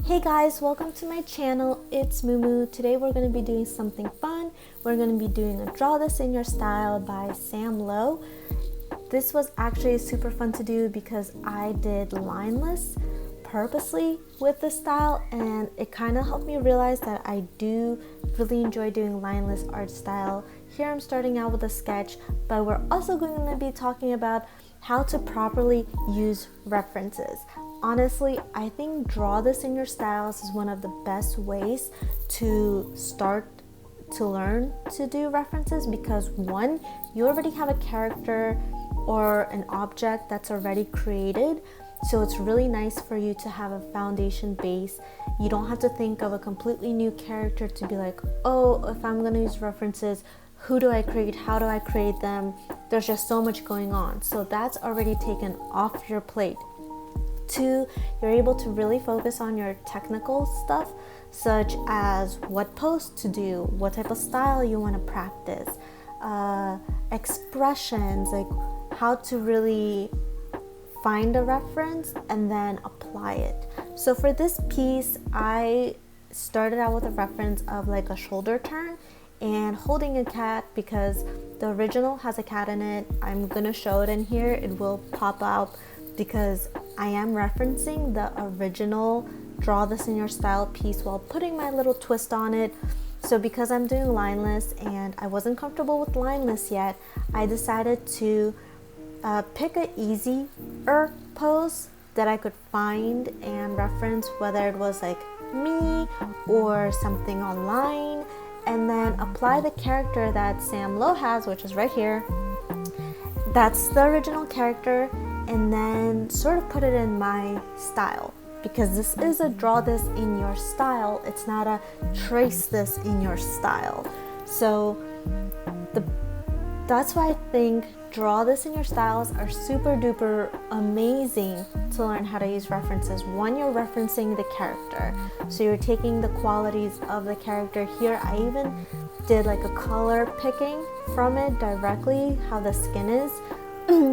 Hey guys, welcome to my channel. It's Mumu. Today we're going to be doing something fun. We're going to be doing a Draw This in Your Style by Samlo. This was actually super fun to do because I did lineless purposely with this style, and it kind of helped me realize that I do really enjoy doing lineless art style. Here I'm starting out with a sketch, but we're also going to be talking about how to properly use references. Honestly, I think Draw This in Your Styles is one of the best ways to start to learn to do references because one, you already have a character or an object that's already created, so it's really nice for you to have a foundation base. You don't have to think of a completely new character to be like, oh, if I'm going to use references, who do I create? How do I create them? There's just so much going on. So that's already taken off your plate. Two, you're able to really focus on your technical stuff, such as what pose to do, what type of style you want to practice, expressions, like how to really find a reference and then apply it. So for this piece, I started out with a reference of like a shoulder turn and holding a cat because the original has a cat in it. I'm gonna show it in here. It will pop out because I am referencing the original Draw This in Your Style piece while putting my little twist on it. So because I'm doing lineless and I wasn't comfortable with lineless yet, I decided to pick an easier pose that I could find and reference, whether it was like me or something online, and then apply the character that Samlo has, which is right here. That's the original character, and then sort of put it in my style because this is a Draw This in Your Style. It's not a trace this in your style. So that's why I think Draw This in Your Styles are super duper amazing to learn how to use references. One, you're referencing the character, so you're taking the qualities of the character. Here I even did like a color picking from it directly, how the skin is,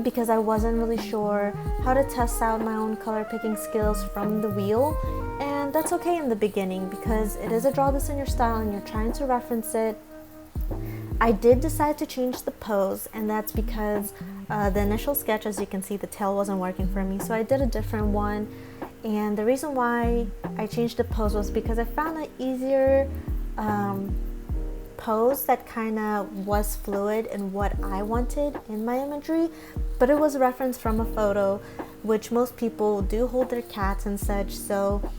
because I wasn't really sure how to test out my own color picking skills from the wheel. And that's okay in the beginning because it is a Draw This in Your Style and you're trying to reference it. I did decide to change the pose, and that's because the initial sketch, as you can see, the tail wasn't working for me, so I did a different one. And the reason why I changed the pose was because I found an easier pose that kind of was fluid in what I wanted in my imagery, but it was a reference from a photo, which most people do hold their cats and such. So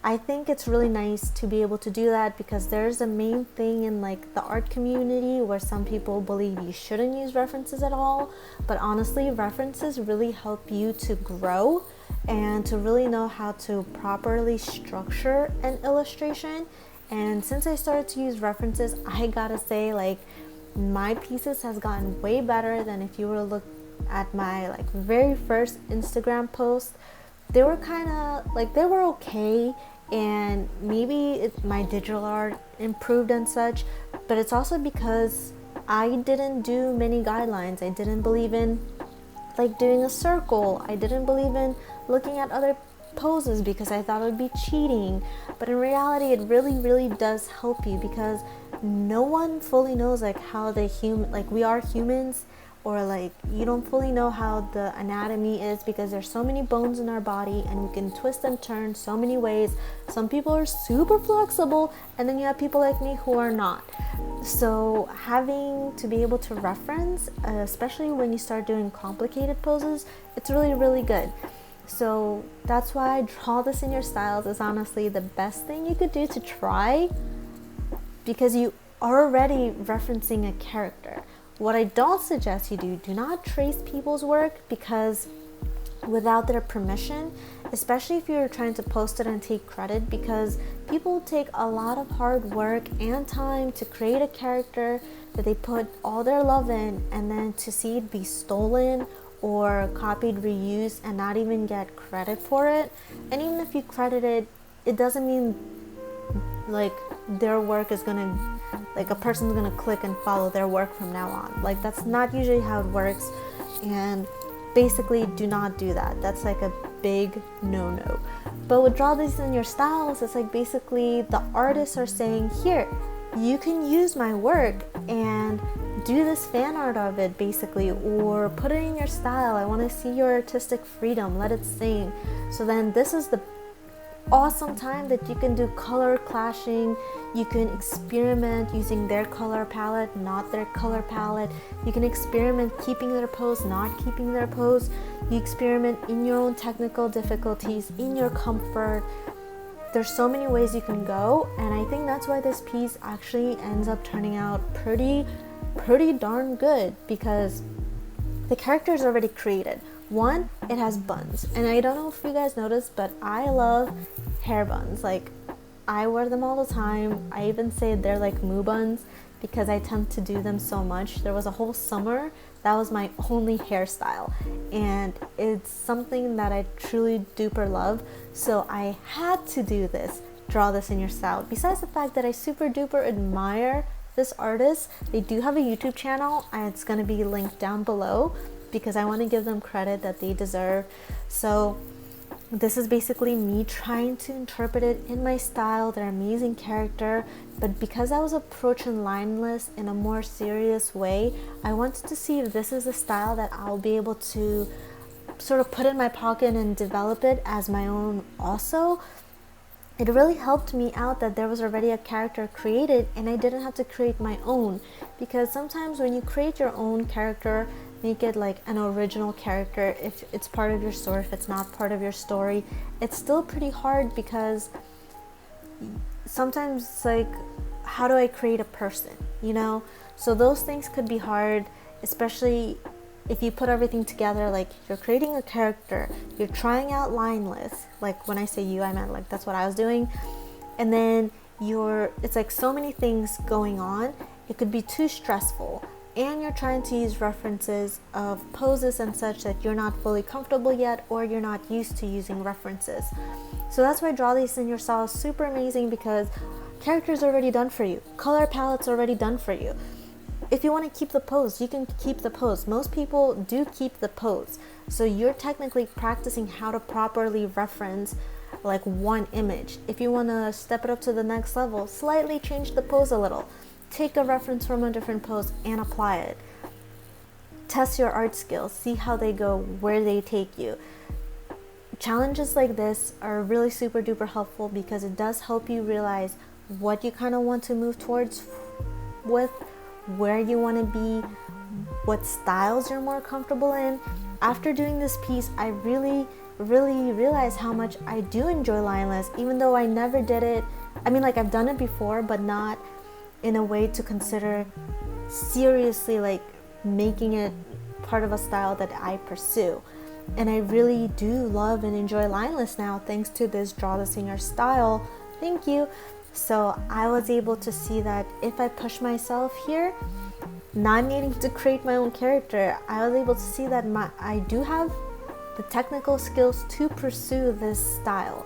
I think it's really nice to be able to do that because there's a main thing in like the art community where some people believe you shouldn't use references at all, but honestly, references really help you to grow and to really know how to properly structure an illustration. And since I started to use references, I gotta say, like, my pieces has gotten way better than if you were to look at my like very first Instagram post. They were kind of like, they were okay, and maybe my digital art improved and such, but it's also because I didn't do many guidelines. I didn't believe in like doing a circle. I didn't believe in looking at other poses because I thought it would be cheating, but in reality it really does help you because no one fully knows like how the human, like we are humans, or like you don't fully know how the anatomy is because there's so many bones in our body and we can twist and turn so many ways. Some people are super flexible, and then you have people like me who are not. So having to be able to reference, especially when you start doing complicated poses, it's really good. So that's why Draw This in Your Styles is honestly the best thing you could do to try, because you are already referencing a character. What I don't suggest you do not trace people's work because without their permission, especially if you're trying to post it and take credit, because people take a lot of hard work and time to create a character that they put all their love in, and then to see it be stolen or copied, reused, and not even get credit for it. And even if you credit it, it doesn't mean like their work is gonna, like a person's gonna click and follow their work from now on. Like that's not usually how it works, and basically do not do that. That's like a big no-no. But with draw this in your styles, it's like basically the artists are saying, here, you can use my work and do this fan art of it basically, or put it in your style. I want to see your artistic freedom, let it sing. So then this is the awesome time that you can do color clashing. You can experiment using their color palette, not their color palette. You can experiment keeping their pose, not keeping their pose. You experiment in your own technical difficulties, in your comfort. There's so many ways you can go, and I think that's why this piece actually ends up turning out pretty darn good, because the character is already created. One, it has buns, and I don't know if you guys noticed, but I love hair buns. Like, I wear them all the time. I even say they're like moo buns because I tend to do them so much. There was a whole summer that was my only hairstyle, and it's something that I truly duper love. So I had to do this, draw this in your style. Besides the fact that I super duper admire this artist, they do have a YouTube channel, and it's going to be linked down below because I want to give them credit that they deserve. So this is basically me trying to interpret it in my style, their amazing character, but because I was approaching Lineless in a more serious way, I wanted to see if this is a style that I'll be able to sort of put in my pocket and develop it as my own also. It really helped me out that there was already a character created and I didn't have to create my own, because sometimes when you create your own character, make it like an original character, if it's part of your story, if it's not part of your story, it's still pretty hard, because sometimes it's like, how do I create a person, you know? So those things could be hard, especially if you put everything together. Like, you're creating a character, you're trying out Lineless, like when I say you, I meant like that's what I was doing, and then it's like so many things going on, it could be too stressful. And you're trying to use references of poses and such that you're not fully comfortable yet, or you're not used to using references. So that's why Draw These in Your Style is super amazing, because character's already done for you, color palette's already done for you. If you want to keep the pose, you can keep the pose. Most people do keep the pose. So you're technically practicing how to properly reference like one image. If you want to step it up to the next level, slightly change the pose a little. Take a reference from a different pose and apply it. Test your art skills, see how they go, where they take you. Challenges like this are really super duper helpful, because it does help you realize what you kind of want to move towards with, where you want to be, what styles you're more comfortable in. After doing this piece, I really realized how much I do enjoy Lineless, even though I never did it. I mean, like, I've done it before, but not in a way to consider seriously like making it part of a style that I pursue. And I really do love and enjoy Lineless now, thanks to this Draw This in Your Style. Thank you. So I was able to see that if I push myself here, not needing to create my own character, I was able to see that I do have the technical skills to pursue this style.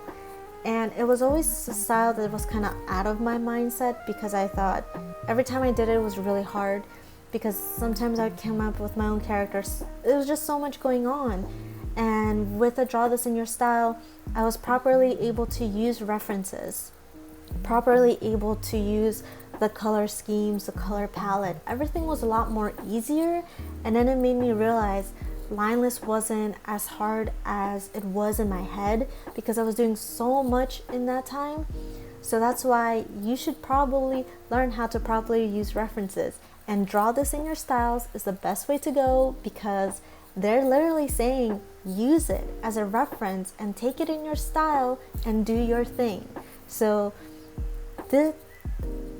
And it was always a style that was kind of out of my mindset, because I thought every time I did it, it was really hard, because sometimes I would come up with my own characters. It was just so much going on. And with a Draw This in Your Style, I was properly able to use references, properly able to use the color schemes, the color palette. Everything was a lot more easier. And then it made me realize Lineless wasn't as hard as it was in my head, because I was doing so much in that time. So that's why you should probably learn how to properly use references, and Draw This in Your Styles is the best way to go, because they're literally saying use it as a reference and take it in your style and do your thing. So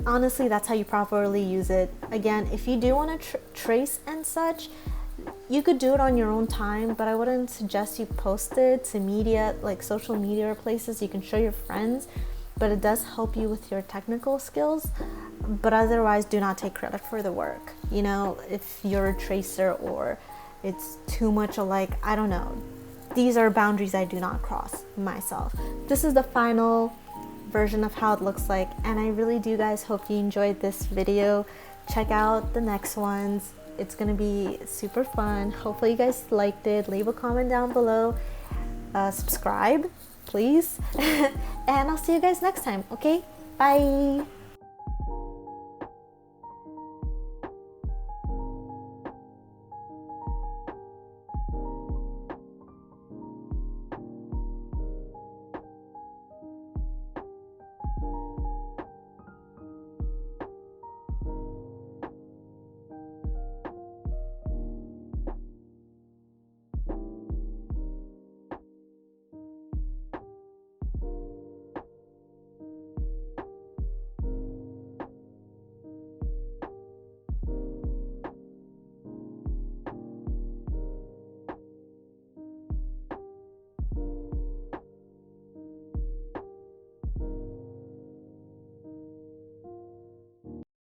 honestly, that's how you properly use it. Again, if you do want to trace and such, you could do it on your own time, but I wouldn't suggest you post it to media, like social media or places you can show your friends. But it does help you with your technical skills. But otherwise, do not take credit for the work. You know, if you're a tracer or it's too much alike, I don't know. These are boundaries I do not cross myself. This is the final version of how it looks like, and I really do, guys, hope you enjoyed this video. Check out the next ones. It's gonna be super fun. Hopefully you guys liked it. Leave a comment down below, subscribe, please. And I'll see you guys next time. Okay, bye.